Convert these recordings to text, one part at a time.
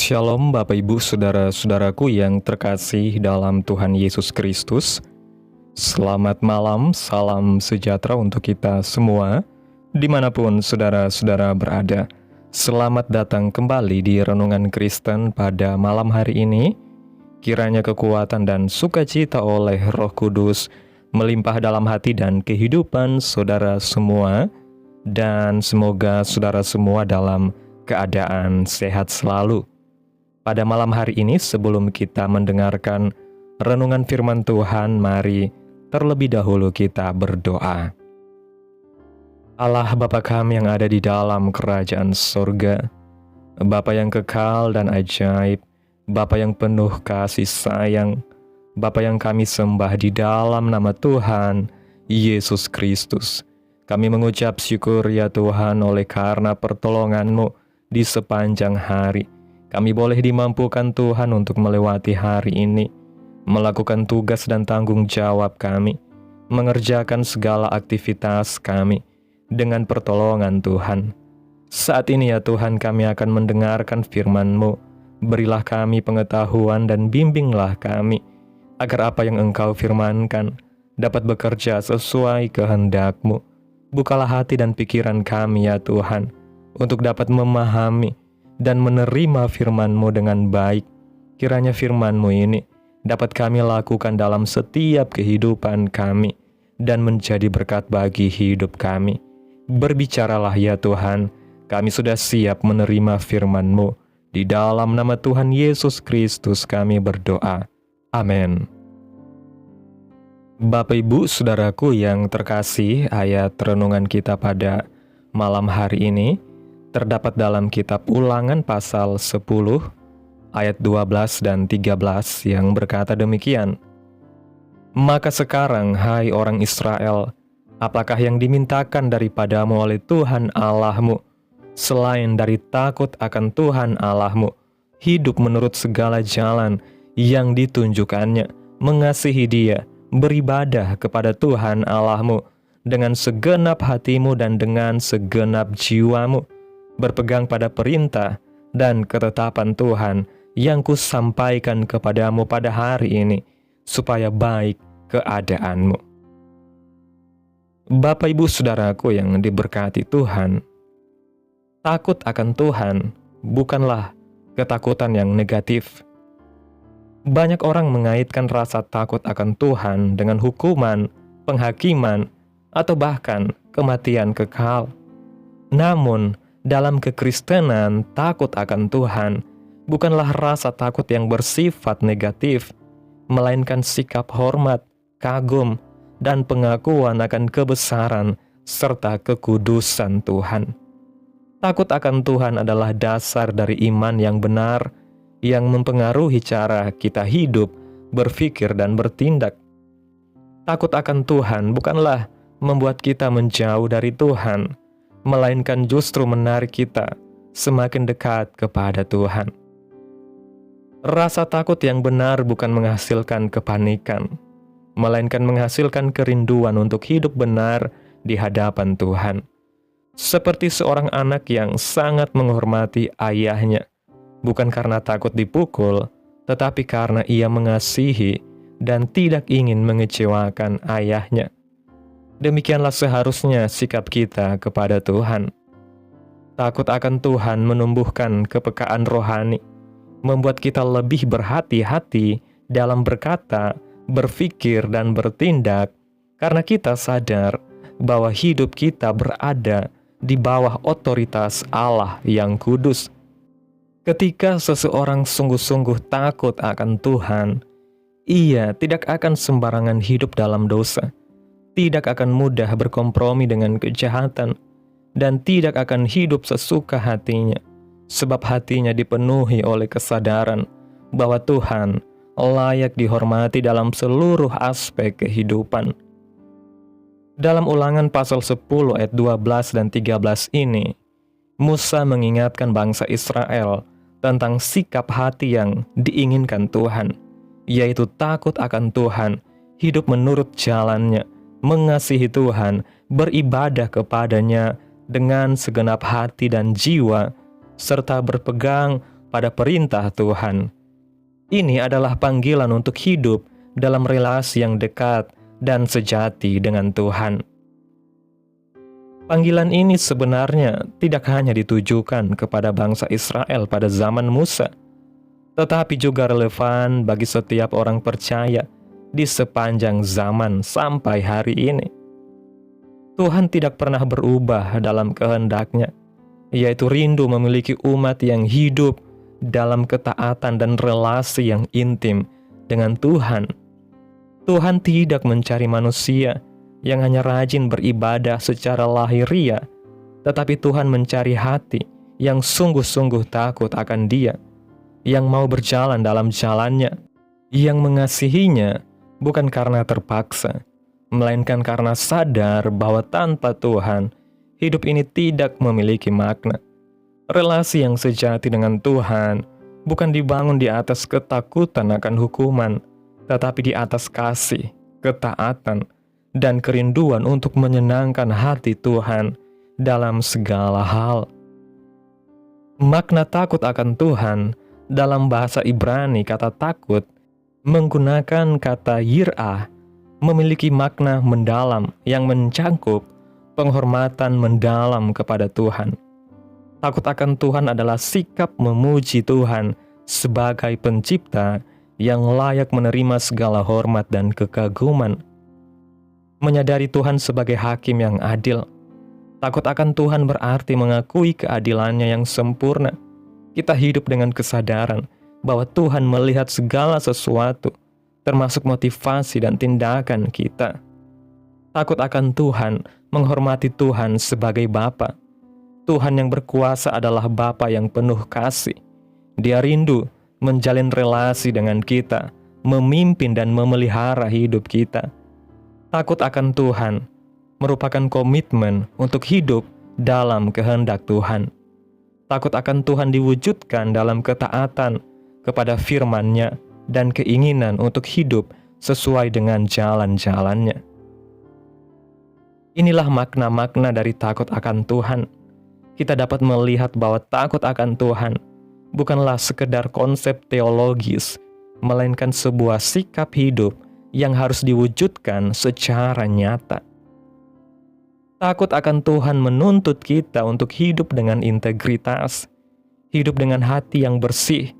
Shalom Bapak Ibu Saudara-saudaraku yang terkasih dalam Tuhan Yesus Kristus. Selamat malam, salam sejahtera untuk kita semua, dimanapun saudara-saudara berada. Selamat datang kembali di Renungan Kristen pada malam hari ini. Kiranya kekuatan dan sukacita oleh Roh Kudus melimpah dalam hati dan kehidupan saudara semua, dan semoga saudara semua dalam keadaan sehat selalu. Pada malam hari ini, sebelum kita mendengarkan renungan firman Tuhan, mari terlebih dahulu kita berdoa. Allah Bapa kami yang ada di dalam kerajaan sorga, Bapa yang kekal dan ajaib, Bapa yang penuh kasih sayang, Bapa yang kami sembah di dalam nama Tuhan Yesus Kristus. Kami mengucap syukur ya Tuhan oleh karena pertolongan-Mu di sepanjang hari. Kami boleh dimampukan Tuhan untuk melewati hari ini, melakukan tugas dan tanggung jawab kami, mengerjakan segala aktivitas kami dengan pertolongan Tuhan. Saat ini ya Tuhan, kami akan mendengarkan firman-Mu. Berilah kami pengetahuan dan bimbinglah kami, agar apa yang Engkau firmankan dapat bekerja sesuai kehendak-Mu. Bukalah hati dan pikiran kami ya Tuhan, untuk dapat memahami dan menerima firman-Mu dengan baik. Kiranya firman-Mu ini dapat kami lakukan dalam setiap kehidupan kami dan menjadi berkat bagi hidup kami. Berbicaralah ya Tuhan, kami sudah siap menerima firman-Mu. Di dalam nama Tuhan Yesus Kristus kami berdoa. Amin. Bapak Ibu Saudaraku yang terkasih, ayat renungan kita pada malam hari ini terdapat dalam kitab Ulangan pasal 10 ayat 12 dan 13 yang berkata demikian. Maka sekarang, hai orang Israel, apakah yang dimintakan daripadamu oleh Tuhan Allahmu, selain dari takut akan Tuhan Allahmu, hidup menurut segala jalan yang ditunjukkannya, mengasihi Dia, beribadah kepada Tuhan Allahmu dengan segenap hatimu dan dengan segenap jiwamu, berpegang pada perintah dan ketetapan Tuhan yang kusampaikan kepadamu pada hari ini, supaya baik keadaanmu. Bapak Ibu Saudaraku yang diberkati Tuhan, takut akan Tuhan bukanlah ketakutan yang negatif. Banyak orang mengaitkan rasa takut akan Tuhan dengan hukuman, penghakiman, atau bahkan kematian kekal. Namun, dalam kekristenan, takut akan Tuhan bukanlah rasa takut yang bersifat negatif, melainkan sikap hormat, kagum, dan pengakuan akan kebesaran serta kekudusan Tuhan. Takut akan Tuhan adalah dasar dari iman yang benar, yang mempengaruhi cara kita hidup, berpikir, dan bertindak. Takut akan Tuhan bukanlah membuat kita menjauh dari Tuhan, melainkan justru menarik kita semakin dekat kepada Tuhan. Rasa takut yang benar bukan menghasilkan kepanikan, melainkan menghasilkan kerinduan untuk hidup benar di hadapan Tuhan. Seperti seorang anak yang sangat menghormati ayahnya, bukan karena takut dipukul, tetapi karena ia mengasihi dan tidak ingin mengecewakan ayahnya. Demikianlah seharusnya sikap kita kepada Tuhan. Takut akan Tuhan menumbuhkan kepekaan rohani, membuat kita lebih berhati-hati dalam berkata, berpikir, dan bertindak, karena kita sadar bahwa hidup kita berada di bawah otoritas Allah yang kudus. Ketika seseorang sungguh-sungguh takut akan Tuhan, ia tidak akan sembarangan hidup dalam dosa, tidak akan mudah berkompromi dengan kejahatan, dan tidak akan hidup sesuka hatinya, sebab hatinya dipenuhi oleh kesadaran bahwa Tuhan layak dihormati dalam seluruh aspek kehidupan. Dalam Ulangan pasal 10 ayat 12 dan 13 ini, Musa mengingatkan bangsa Israel tentang sikap hati yang diinginkan Tuhan, yaitu takut akan Tuhan, hidup menurut jalannya, mengasihi Tuhan, beribadah kepadanya dengan segenap hati dan jiwa, serta berpegang pada perintah Tuhan. Ini adalah panggilan untuk hidup dalam relasi yang dekat dan sejati dengan Tuhan. Panggilan ini sebenarnya tidak hanya ditujukan kepada bangsa Israel pada zaman Musa, tetapi juga relevan bagi setiap orang percaya di sepanjang zaman sampai hari ini. Tuhan tidak pernah berubah dalam kehendak-Nya, yaitu rindu memiliki umat yang hidup dalam ketaatan dan relasi yang intim dengan Tuhan. Tuhan tidak mencari manusia yang hanya rajin beribadah secara lahiriah, tetapi Tuhan mencari hati yang sungguh-sungguh takut akan Dia, yang mau berjalan dalam jalan-Nya, yang mengasihinya bukan karena terpaksa, melainkan karena sadar bahwa tanpa Tuhan, hidup ini tidak memiliki makna. Relasi yang sejati dengan Tuhan bukan dibangun di atas ketakutan akan hukuman, tetapi di atas kasih, ketaatan, dan kerinduan untuk menyenangkan hati Tuhan dalam segala hal. Makna takut akan Tuhan dalam bahasa Ibrani, kata takut menggunakan kata yir'ah, memiliki makna mendalam yang mencangkup penghormatan mendalam kepada Tuhan. Takut akan Tuhan adalah sikap memuji Tuhan sebagai pencipta yang layak menerima segala hormat dan kekaguman. Menyadari Tuhan sebagai hakim yang adil. Takut akan Tuhan berarti mengakui keadilannya yang sempurna. Kita hidup dengan kesadaran bahwa Tuhan melihat segala sesuatu, termasuk motivasi dan tindakan kita. Takut akan Tuhan, menghormati Tuhan sebagai Bapa. Tuhan yang berkuasa adalah Bapa yang penuh kasih. Dia rindu menjalin relasi dengan kita, memimpin dan memelihara hidup kita. Takut akan Tuhan merupakan komitmen untuk hidup dalam kehendak Tuhan. Takut akan Tuhan diwujudkan dalam ketaatan kepada firman-Nya dan keinginan untuk hidup sesuai dengan jalan-jalan-Nya. Inilah makna-makna dari takut akan Tuhan. Kita dapat melihat bahwa takut akan Tuhan bukanlah sekedar konsep teologis, melainkan sebuah sikap hidup yang harus diwujudkan secara nyata. Takut akan Tuhan menuntut kita untuk hidup dengan integritas, hidup dengan hati yang bersih,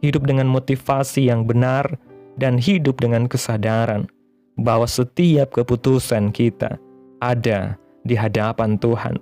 hidup dengan motivasi yang benar, dan hidup dengan kesadaran bahwa setiap keputusan kita ada di hadapan Tuhan.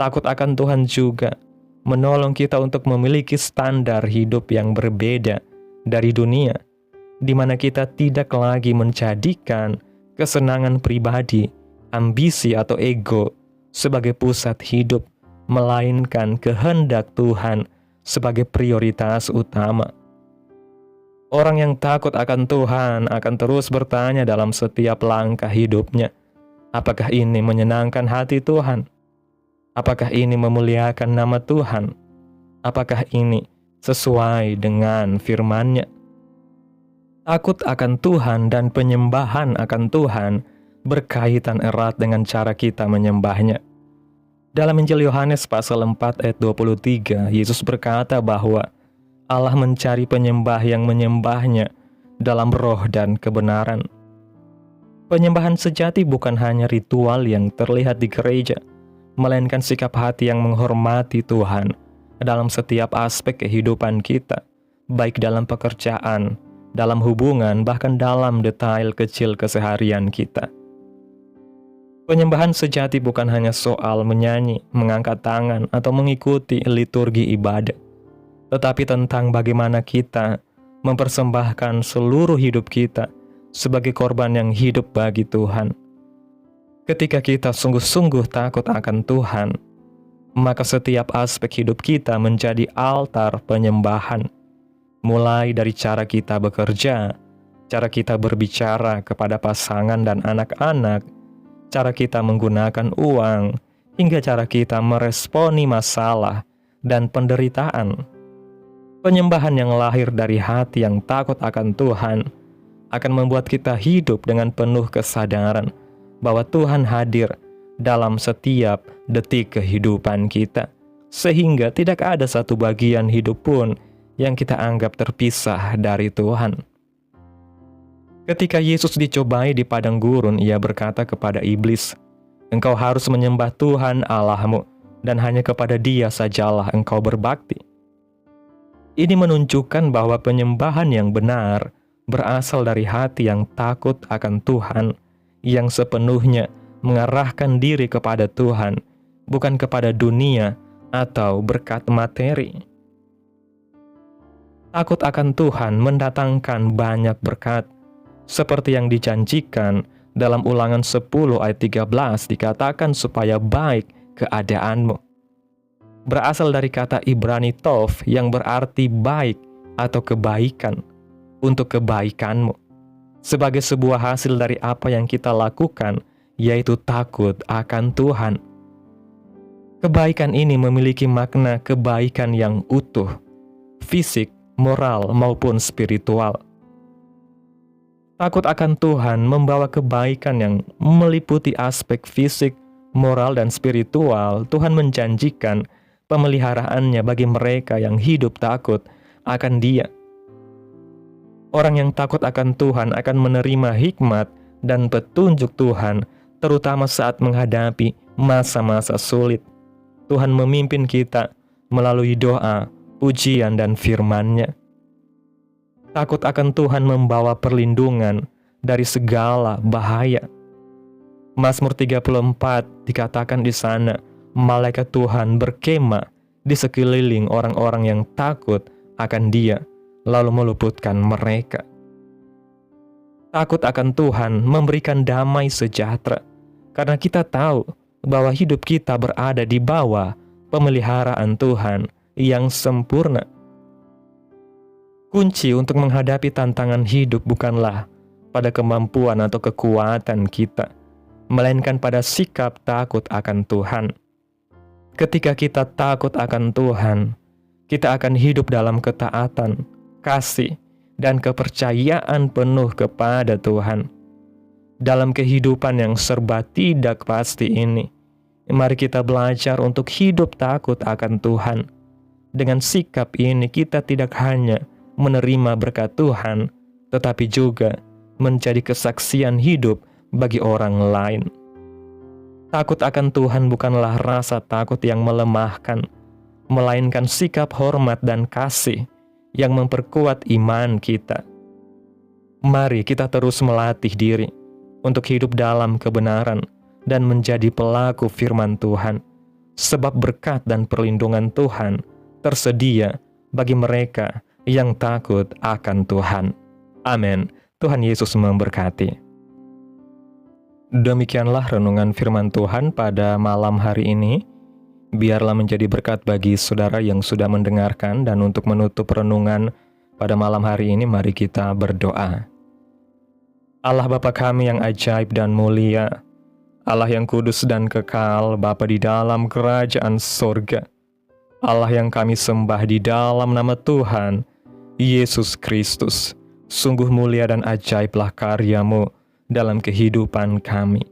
Takut akan Tuhan juga menolong kita untuk memiliki standar hidup yang berbeda dari dunia, di mana kita tidak lagi menjadikan kesenangan pribadi, ambisi atau ego sebagai pusat hidup, melainkan kehendak Tuhan sebagai prioritas utama. Orang yang takut akan Tuhan akan terus bertanya dalam setiap langkah hidupnya, apakah ini menyenangkan hati Tuhan? Apakah ini memuliakan nama Tuhan? Apakah ini sesuai dengan firman-Nya? Takut akan Tuhan dan penyembahan akan Tuhan berkaitan erat dengan cara kita menyembah-Nya. Dalam Injil Yohanes pasal 4 ayat 23, Yesus berkata bahwa Allah mencari penyembah yang menyembah-Nya dalam roh dan kebenaran. Penyembahan sejati bukan hanya ritual yang terlihat di gereja, melainkan sikap hati yang menghormati Tuhan dalam setiap aspek kehidupan kita, baik dalam pekerjaan, dalam hubungan, bahkan dalam detail kecil keseharian kita. Penyembahan sejati bukan hanya soal menyanyi, mengangkat tangan, atau mengikuti liturgi ibadah, tetapi tentang bagaimana kita mempersembahkan seluruh hidup kita sebagai korban yang hidup bagi Tuhan. Ketika kita sungguh-sungguh takut akan Tuhan, maka setiap aspek hidup kita menjadi altar penyembahan. Mulai dari cara kita bekerja, cara kita berbicara kepada pasangan dan anak-anak, cara kita menggunakan uang, hingga cara kita meresponi masalah dan penderitaan. Penyembahan yang lahir dari hati yang takut akan Tuhan akan membuat kita hidup dengan penuh kesadaran bahwa Tuhan hadir dalam setiap detik kehidupan kita, sehingga tidak ada satu bagian hidup pun yang kita anggap terpisah dari Tuhan. Ketika Yesus dicobai di padang gurun, ia berkata kepada iblis, "Engkau harus menyembah Tuhan Allahmu, dan hanya kepada Dia sajalah engkau berbakti." Ini menunjukkan bahwa penyembahan yang benar berasal dari hati yang takut akan Tuhan, yang sepenuhnya mengarahkan diri kepada Tuhan, bukan kepada dunia atau berkat materi. Takut akan Tuhan mendatangkan banyak berkat, seperti yang dijanjikan dalam Ulangan 10 ayat 13 dikatakan supaya baik keadaanmu. Berasal dari kata Ibrani tov yang berarti baik atau kebaikan, untuk kebaikanmu. Sebagai sebuah hasil dari apa yang kita lakukan, yaitu takut akan Tuhan. Kebaikan ini memiliki makna kebaikan yang utuh, fisik, moral, maupun spiritual. Takut akan Tuhan membawa kebaikan yang meliputi aspek fisik, moral, dan spiritual. Tuhan menjanjikan pemeliharaannya bagi mereka yang hidup takut akan Dia. Orang yang takut akan Tuhan akan menerima hikmat dan petunjuk Tuhan, terutama saat menghadapi masa-masa sulit. Tuhan memimpin kita melalui doa, pujian, dan firman-Nya. Takut akan Tuhan membawa perlindungan dari segala bahaya. Mazmur 34 dikatakan di sana, malaikat Tuhan berkemah di sekeliling orang-orang yang takut akan Dia, lalu meluputkan mereka. Takut akan Tuhan memberikan damai sejahtera, karena kita tahu bahwa hidup kita berada di bawah pemeliharaan Tuhan yang sempurna. Kunci untuk menghadapi tantangan hidup bukanlah pada kemampuan atau kekuatan kita, melainkan pada sikap takut akan Tuhan. Ketika kita takut akan Tuhan, kita akan hidup dalam ketaatan, kasih, dan kepercayaan penuh kepada Tuhan. Dalam kehidupan yang serba tidak pasti ini, mari kita belajar untuk hidup takut akan Tuhan. Dengan sikap ini kita tidak hanya menerima berkat Tuhan, tetapi juga menjadi kesaksian hidup bagi orang lain. Takut akan Tuhan bukanlah rasa takut yang melemahkan, melainkan sikap hormat dan kasih yang memperkuat iman kita. Mari kita terus melatih diri untuk hidup dalam kebenaran dan menjadi pelaku firman Tuhan, sebab berkat dan perlindungan Tuhan tersedia bagi mereka yang takut akan Tuhan. Amin. Tuhan Yesus memberkati. Demikianlah renungan firman Tuhan pada malam hari ini. Biarlah menjadi berkat bagi saudara yang sudah mendengarkan, dan untuk menutup renungan pada malam hari ini, mari kita berdoa. Allah Bapa kami yang ajaib dan mulia, Allah yang kudus dan kekal, Bapa di dalam kerajaan sorga, Allah yang kami sembah di dalam nama Tuhan Yesus Kristus. Sungguh mulia dan ajaiblah karya-Mu dalam kehidupan kami.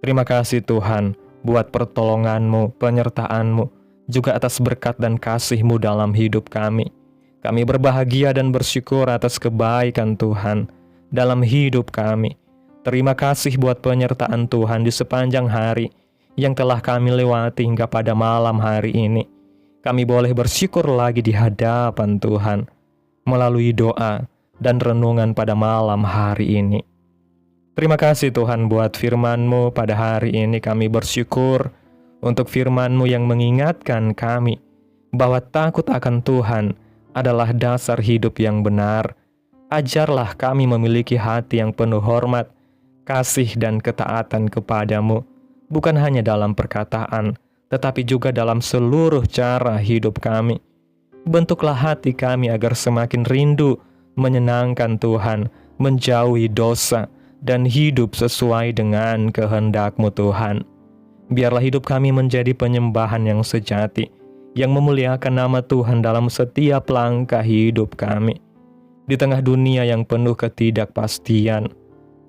Terima kasih Tuhan buat pertolongan-Mu, penyertaan-Mu, juga atas berkat dan kasih-Mu dalam hidup kami. Kami berbahagia dan bersyukur atas kebaikan Tuhan dalam hidup kami. Terima kasih buat penyertaan Tuhan di sepanjang hari yang telah kami lewati hingga pada malam hari ini. Kami boleh bersyukur lagi di hadapan Tuhan melalui doa dan renungan pada malam hari ini. Terima kasih Tuhan buat firman-Mu pada hari ini. Kami bersyukur untuk firman-Mu yang mengingatkan kami bahwa takut akan Tuhan adalah dasar hidup yang benar. Ajarlah kami memiliki hati yang penuh hormat, kasih, dan ketaatan kepadamu, bukan hanya dalam perkataan, tetapi juga dalam seluruh cara hidup kami. Bentuklah hati kami agar semakin rindu menyenangkan Tuhan, menjauhi dosa, dan hidup sesuai dengan kehendak-Mu Tuhan. Biarlah hidup kami menjadi penyembahan yang sejati, yang memuliakan nama Tuhan dalam setiap langkah hidup kami. Di tengah dunia yang penuh ketidakpastian,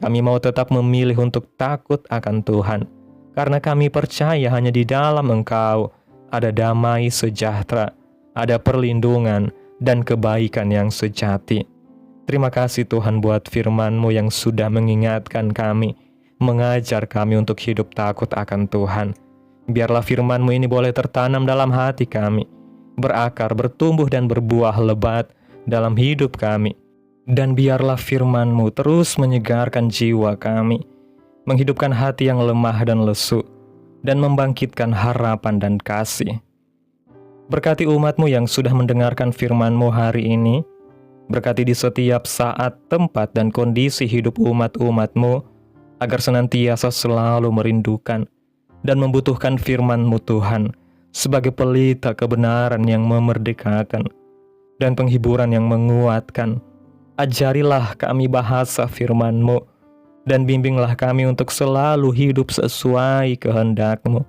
kami mau tetap memilih untuk takut akan Tuhan, karena kami percaya hanya di dalam Engkau ada damai sejahtera, ada perlindungan, dan kebaikan yang sejati. Terima kasih Tuhan buat firman-Mu yang sudah mengingatkan kami, mengajar kami untuk hidup takut akan Tuhan. Biarlah firman-Mu ini boleh tertanam dalam hati kami, berakar, bertumbuh dan berbuah lebat dalam hidup kami. Dan biarlah firman-Mu terus menyegarkan jiwa kami, menghidupkan hati yang lemah dan lesu, dan membangkitkan harapan dan kasih. Berkati umat-Mu yang sudah mendengarkan firman-Mu hari ini. Berkati di setiap saat, tempat, dan kondisi hidup umat-umat-Mu, agar senantiasa selalu merindukan dan membutuhkan firman-Mu Tuhan, sebagai pelita kebenaran yang memerdekakan dan penghiburan yang menguatkan. Ajarilah kami bahasa firman-Mu, dan bimbinglah kami untuk selalu hidup sesuai kehendak-Mu,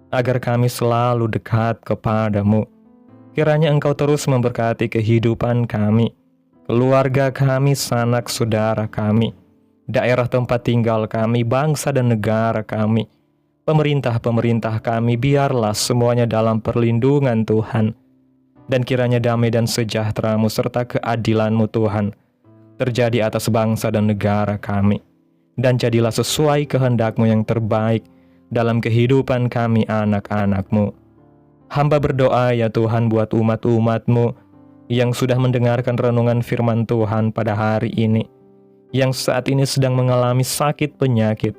agar kami selalu dekat kepada-Mu. Kiranya Engkau terus memberkati kehidupan kami, keluarga kami, sanak saudara kami, daerah tempat tinggal kami, bangsa dan negara kami, pemerintah-pemerintah kami, biarlah semuanya dalam perlindungan Tuhan. Dan kiranya damai dan sejahtera-Mu serta keadilan-Mu Tuhan terjadi atas bangsa dan negara kami. Dan jadilah sesuai kehendak-Mu yang terbaik dalam kehidupan kami anak-anak-Mu. Hamba berdoa ya Tuhan buat umat-umat-Mu yang sudah mendengarkan renungan firman Tuhan pada hari ini, yang saat ini sedang mengalami sakit penyakit,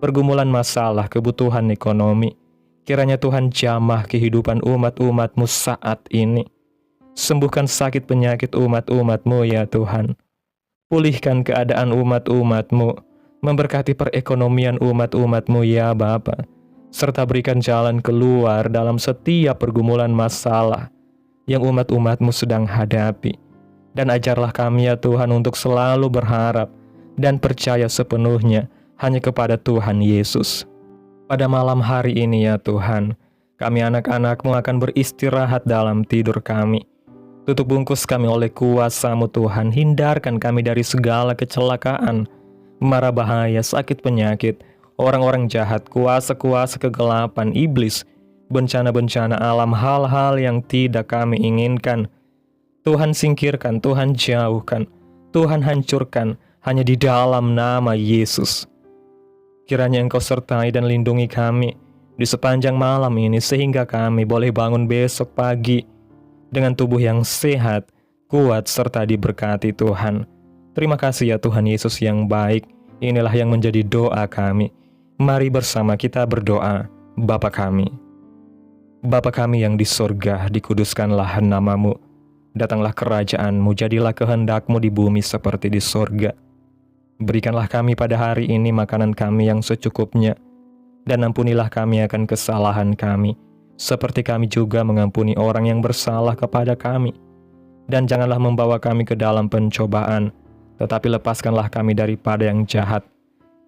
pergumulan masalah, kebutuhan ekonomi. Kiranya Tuhan jamah kehidupan umat-umat-Mu saat ini. Sembuhkan sakit penyakit umat-umat-Mu ya Tuhan. Pulihkan keadaan umat-umat-Mu, memberkati perekonomian umat-umat-Mu ya Bapa, serta berikan jalan keluar dalam setiap pergumulan masalah yang umat-umat-Mu sedang hadapi. Dan ajarlah kami ya Tuhan untuk selalu berharap dan percaya sepenuhnya hanya kepada Tuhan Yesus. Pada malam hari ini ya Tuhan, kami anak-anak-Mu akan beristirahat dalam tidur kami. Tutup bungkus kami oleh kuasa-Mu Tuhan, hindarkan kami dari segala kecelakaan, mara bahaya, sakit penyakit, orang-orang jahat, kuasa-kuasa kegelapan, iblis, bencana-bencana alam, hal-hal yang tidak kami inginkan. Tuhan singkirkan, Tuhan jauhkan, Tuhan hancurkan, hanya di dalam nama Yesus. Kiranya Engkau sertai dan lindungi kami di sepanjang malam ini, sehingga kami boleh bangun besok pagi dengan tubuh yang sehat, kuat, serta diberkati Tuhan. Terima kasih ya Tuhan Yesus yang baik. Inilah yang menjadi doa kami. Mari bersama kita berdoa. Bapa kami, Bapa kami yang di sorga, dikuduskanlah nama-Mu. Datanglah kerajaan-Mu, jadilah kehendak-Mu di bumi seperti di sorga. Berikanlah kami pada hari ini makanan kami yang secukupnya, dan ampunilah kami akan kesalahan kami, seperti kami juga mengampuni orang yang bersalah kepada kami. Dan janganlah membawa kami ke dalam pencobaan, tetapi lepaskanlah kami daripada yang jahat,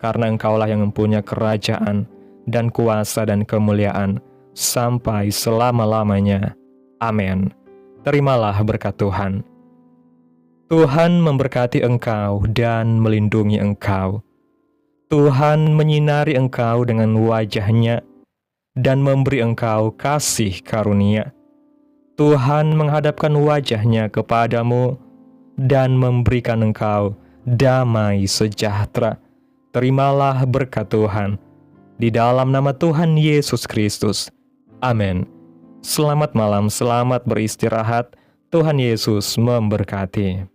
karena Engkaulah yang mempunyai kerajaan, dan kuasa dan kemuliaan, sampai selama-lamanya. Amin. Terimalah berkat Tuhan. Tuhan memberkati engkau dan melindungi engkau. Tuhan menyinari engkau dengan wajah-Nya dan memberi engkau kasih karunia. Tuhan menghadapkan wajah-Nya kepadamu dan memberikan engkau damai sejahtera. Terimalah berkat Tuhan. Di dalam nama Tuhan Yesus Kristus. Amin. Selamat malam, selamat beristirahat. Tuhan Yesus memberkati.